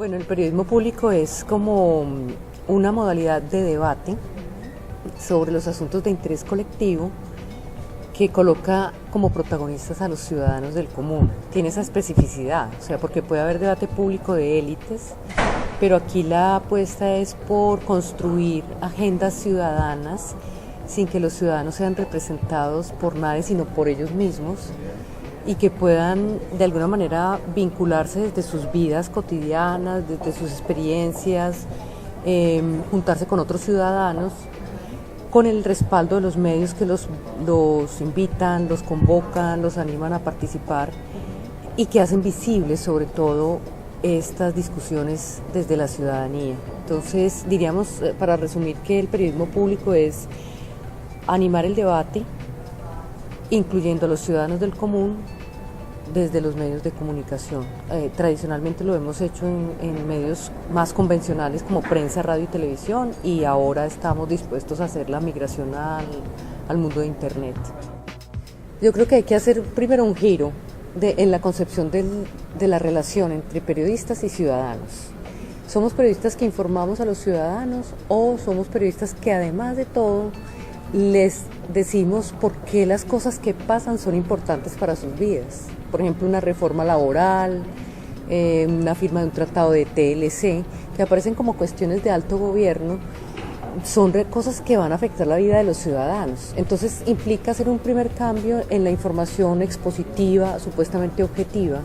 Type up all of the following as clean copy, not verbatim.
Bueno, el periodismo público es como una modalidad de debate sobre los asuntos de interés colectivo que coloca como protagonistas a los ciudadanos del común. Tiene esa especificidad, o sea, porque puede haber debate público de élites, pero aquí la apuesta es por construir agendas ciudadanas sin que los ciudadanos sean representados por nadie, sino por ellos mismos, y que puedan de alguna manera vincularse desde sus vidas cotidianas, desde sus experiencias, juntarse con otros ciudadanos, con el respaldo de los medios que los invitan, los convocan, los animan a participar y que hacen visibles sobre todo estas discusiones desde la ciudadanía. Entonces diríamos, para resumir, que el periodismo público es animar el debate, incluyendo a los ciudadanos del común desde los medios de comunicación. Tradicionalmente lo hemos hecho en medios más convencionales como prensa, radio y televisión, y ahora estamos dispuestos a hacer la migración al mundo de Internet. Yo creo que hay que hacer primero un giro en la concepción de la relación entre periodistas y ciudadanos. ¿Somos periodistas que informamos a los ciudadanos o somos periodistas que además de todo les decimos por qué las cosas que pasan son importantes para sus vidas? Por ejemplo, una reforma laboral, una firma de un tratado de TLC, que aparecen como cuestiones de alto gobierno, son cosas que van a afectar la vida de los ciudadanos. Entonces implica hacer un primer cambio en la información expositiva, supuestamente objetiva,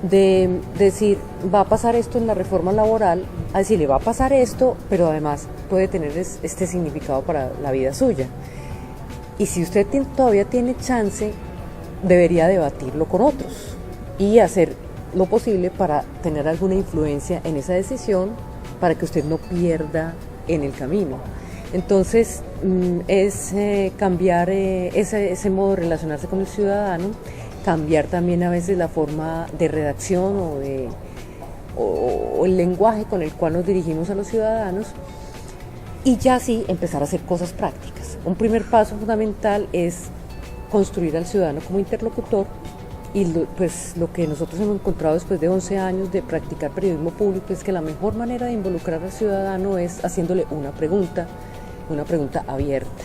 de decir, va a pasar esto en la reforma laboral, a decirle, va a pasar esto, pero además puede tener este significado para la vida suya. Y si usted todavía tiene chance, debería debatirlo con otros y hacer lo posible para tener alguna influencia en esa decisión para que usted no pierda en el camino. Entonces es cambiar ese modo de relacionarse con el ciudadano, cambiar también a veces la forma de redacción o el lenguaje con el cual nos dirigimos a los ciudadanos, y ya sí empezar a hacer cosas prácticas. Un primer paso fundamental es construir al ciudadano como interlocutor, y lo que nosotros hemos encontrado después de 11 años de practicar periodismo público es que la mejor manera de involucrar al ciudadano es haciéndole una pregunta abierta,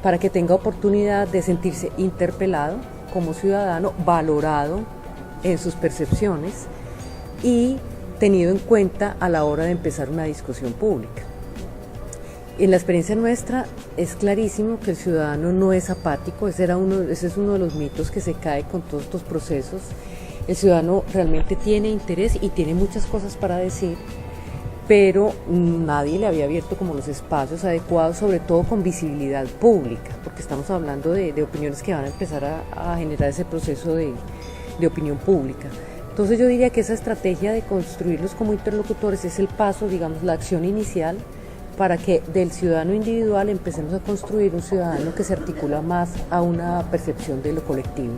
para que tenga oportunidad de sentirse interpelado como ciudadano, valorado en sus percepciones y tenido en cuenta a la hora de empezar una discusión pública. En la experiencia nuestra es clarísimo que el ciudadano no es apático. Ese es uno de los mitos que se cae con todos estos procesos. El ciudadano realmente tiene interés y tiene muchas cosas para decir, pero nadie le había abierto como los espacios adecuados, sobre todo con visibilidad pública, porque estamos hablando de opiniones que van a empezar a generar ese proceso de opinión pública. Entonces yo diría que esa estrategia de construirlos como interlocutores es el paso, digamos, la acción inicial, para que del ciudadano individual empecemos a construir un ciudadano que se articula más a una percepción de lo colectivo.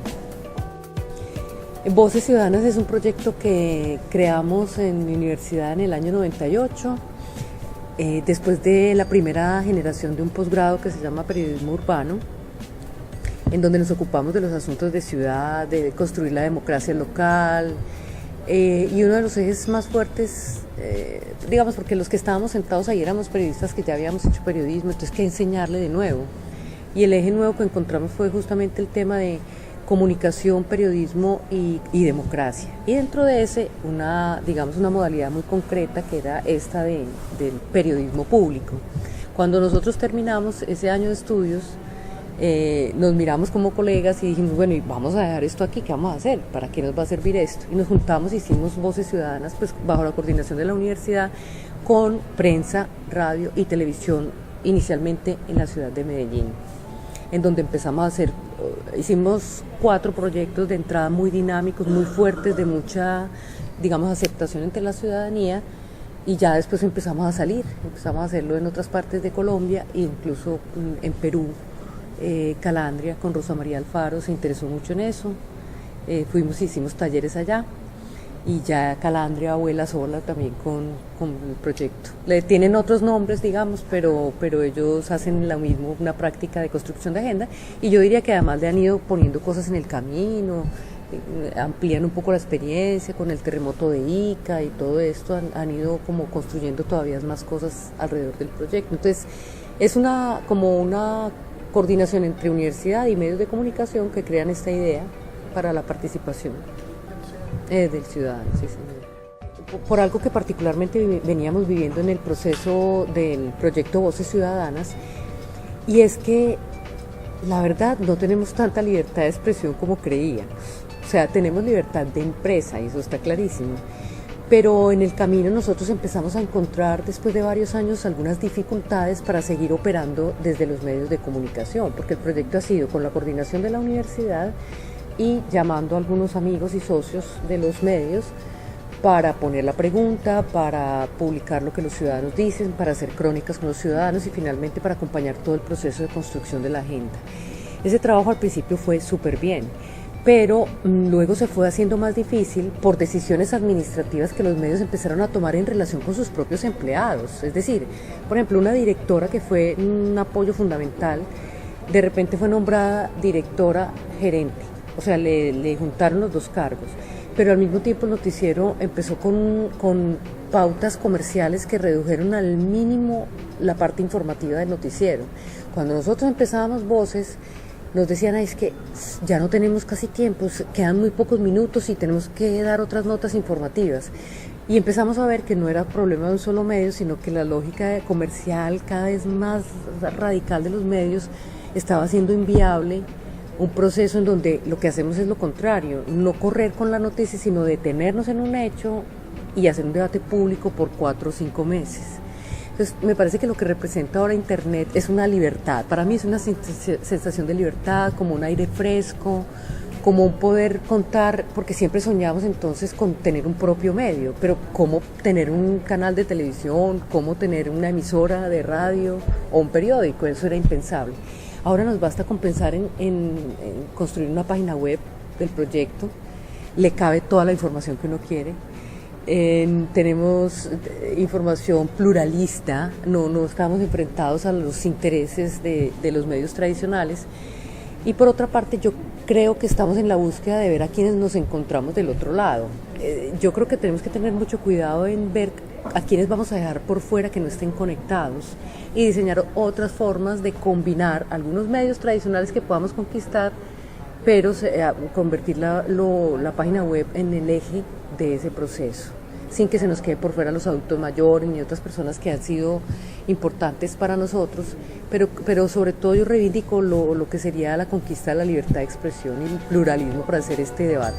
Voces Ciudadanas es un proyecto que creamos en mi universidad en el año 98, después de la primera generación de un posgrado que se llama Periodismo Urbano, en donde nos ocupamos de los asuntos de ciudad, de construir la democracia local, y uno de los ejes más fuertes, digamos, porque los que estábamos sentados ahí éramos periodistas que ya habíamos hecho periodismo, entonces que enseñarle de nuevo. Y el eje nuevo que encontramos fue justamente el tema de comunicación, periodismo y democracia. Y dentro de ese, una modalidad muy concreta que era esta del periodismo público. Cuando nosotros terminamos ese año de estudios, nos miramos como colegas y dijimos, bueno, y vamos a dejar esto aquí, ¿qué vamos a hacer? ¿Para qué nos va a servir esto? Y nos juntamos, hicimos Voces Ciudadanas, pues bajo la coordinación de la universidad, con prensa, radio y televisión, inicialmente en la ciudad de Medellín, en donde hicimos 4 proyectos de entrada muy dinámicos, muy fuertes, de mucha, digamos, aceptación entre la ciudadanía, y ya después empezamos a hacerlo en otras partes de Colombia e incluso en Perú. Calandria con Rosa María Alfaro se interesó mucho en eso, hicimos talleres allá, y ya Calandria vuela sola también con el proyecto. Le tienen otros nombres, digamos, pero ellos hacen lo mismo, una práctica de construcción de agenda, y yo diría que además le han ido poniendo cosas en el camino, amplían un poco la experiencia con el terremoto de Ica y todo esto, han ido como construyendo todavía más cosas alrededor del proyecto. Entonces, es como una coordinación entre universidad y medios de comunicación que crean esta idea para la participación del ciudadano, sí, señor. Por algo que particularmente veníamos viviendo en el proceso del proyecto Voces Ciudadanas, y es que la verdad no tenemos tanta libertad de expresión como creíamos. O sea, tenemos libertad de empresa y eso está clarísimo. Pero en el camino nosotros empezamos a encontrar, después de varios años, algunas dificultades para seguir operando desde los medios de comunicación, porque el proyecto ha sido con la coordinación de la universidad y llamando a algunos amigos y socios de los medios para poner la pregunta, para publicar lo que los ciudadanos dicen, para hacer crónicas con los ciudadanos y finalmente para acompañar todo el proceso de construcción de la agenda. Ese trabajo al principio fue súper bien, pero luego se fue haciendo más difícil por decisiones administrativas que los medios empezaron a tomar en relación con sus propios empleados. Es decir, por ejemplo, una directora que fue un apoyo fundamental, de repente fue nombrada directora gerente, o sea, le juntaron los dos cargos. Pero al mismo tiempo el noticiero empezó con pautas comerciales que redujeron al mínimo la parte informativa del noticiero. Cuando nosotros empezábamos Voces, nos decían, es que ya no tenemos casi tiempo, quedan muy pocos minutos y tenemos que dar otras notas informativas. Y empezamos a ver que no era problema de un solo medio, sino que la lógica comercial cada vez más radical de los medios estaba haciendo inviable un proceso en donde lo que hacemos es lo contrario, no correr con la noticia, sino detenernos en un hecho y hacer un debate público por 4 o 5 meses. Entonces, me parece que lo que representa ahora Internet es una libertad. Para mí es una sensación de libertad, como un aire fresco, como un poder contar, porque siempre soñamos entonces con tener un propio medio, pero ¿cómo tener un canal de televisión? ¿Cómo tener una emisora de radio o un periódico? Eso era impensable. Ahora nos basta con pensar en construir una página web del proyecto, le cabe toda la información que uno quiere, tenemos información pluralista, no estamos enfrentados a los intereses de los medios tradicionales, y por otra parte yo creo que estamos en la búsqueda de ver a quienes nos encontramos del otro lado. Yo creo que tenemos que tener mucho cuidado en ver a quienes vamos a dejar por fuera que no estén conectados y diseñar otras formas de combinar algunos medios tradicionales que podamos conquistar, pero convertir la página web en el eje de ese proceso, sin que se nos quede por fuera los adultos mayores ni otras personas que han sido importantes para nosotros, pero sobre todo yo reivindico lo que sería la conquista de la libertad de expresión y el pluralismo para hacer este debate.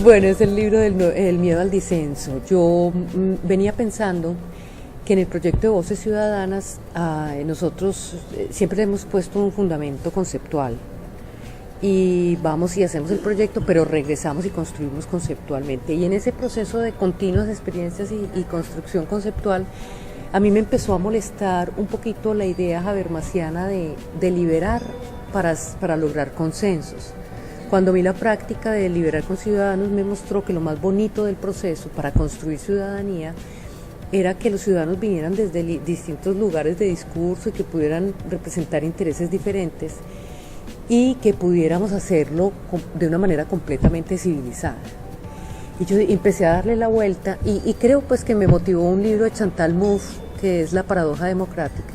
Bueno, es el libro del miedo al disenso. Yo venía pensando que en el proyecto de Voces Ciudadanas nosotros siempre hemos puesto un fundamento conceptual y vamos y hacemos el proyecto, pero regresamos y construimos conceptualmente. Y en ese proceso de continuas experiencias y construcción conceptual, a mí me empezó a molestar un poquito la idea habermasiana de deliberar para lograr consensos. Cuando vi la práctica de deliberar con ciudadanos, me mostró que lo más bonito del proceso para construir ciudadanía era que los ciudadanos vinieran desde distintos lugares de discurso y que pudieran representar intereses diferentes y que pudiéramos hacerlo de una manera completamente civilizada. Y yo empecé a darle la vuelta y creo pues que me motivó un libro de Chantal Mouffe, que es La paradoja democrática,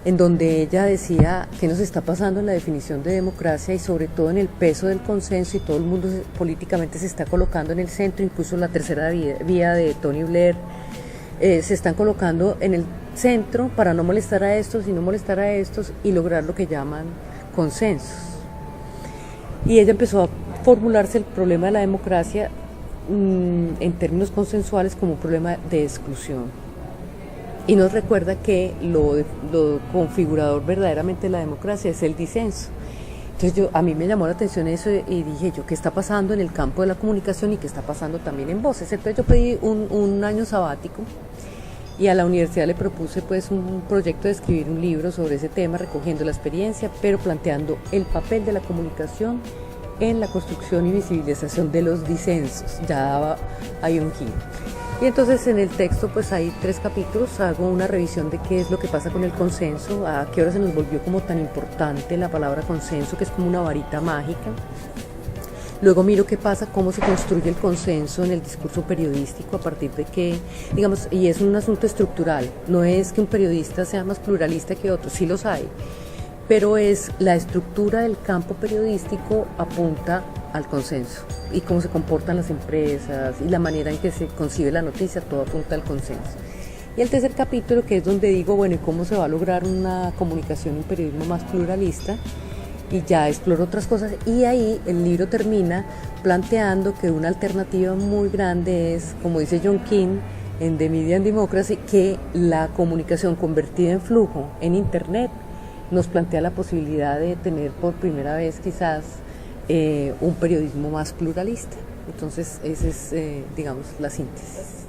en donde ella decía qué nos está pasando en la definición de democracia y sobre todo en el peso del consenso, y todo el mundo políticamente se está colocando en el centro, incluso la tercera vía de Tony Blair se están colocando en el centro para no molestar a estos y no molestar a estos y lograr lo que llaman consensos. Y ella empezó a formularse el problema de la democracia en términos consensuales como un problema de exclusión. Y nos recuerda que lo configurador verdaderamente de la democracia es el disenso. Entonces a mí me llamó la atención eso y dije yo, ¿qué está pasando en el campo de la comunicación y qué está pasando también en Voces? Entonces yo pedí un año sabático y a la universidad le propuse pues un proyecto de escribir un libro sobre ese tema, recogiendo la experiencia, pero planteando el papel de la comunicación en la construcción y visibilización de los disensos. Ya hay un giro. Y entonces en el texto pues hay 3 capítulos, hago una revisión de qué es lo que pasa con el consenso, a qué hora se nos volvió como tan importante la palabra consenso, que es como una varita mágica. Luego miro qué pasa, cómo se construye el consenso en el discurso periodístico, a partir de qué, digamos, y es un asunto estructural, no es que un periodista sea más pluralista que otro, sí los hay, pero es la estructura del campo periodístico apunta al consenso, y cómo se comportan las empresas y la manera en que se concibe la noticia, todo apunta al consenso. Y el tercer capítulo, que es donde digo, bueno, ¿y cómo se va a lograr una comunicación, un periodismo más pluralista? Y ya exploro otras cosas, y ahí el libro termina planteando que una alternativa muy grande es, como dice John King en The Media and Democracy, que la comunicación convertida en flujo en Internet nos plantea la posibilidad de tener por primera vez quizás un periodismo más pluralista. Entonces esa es, digamos, la síntesis.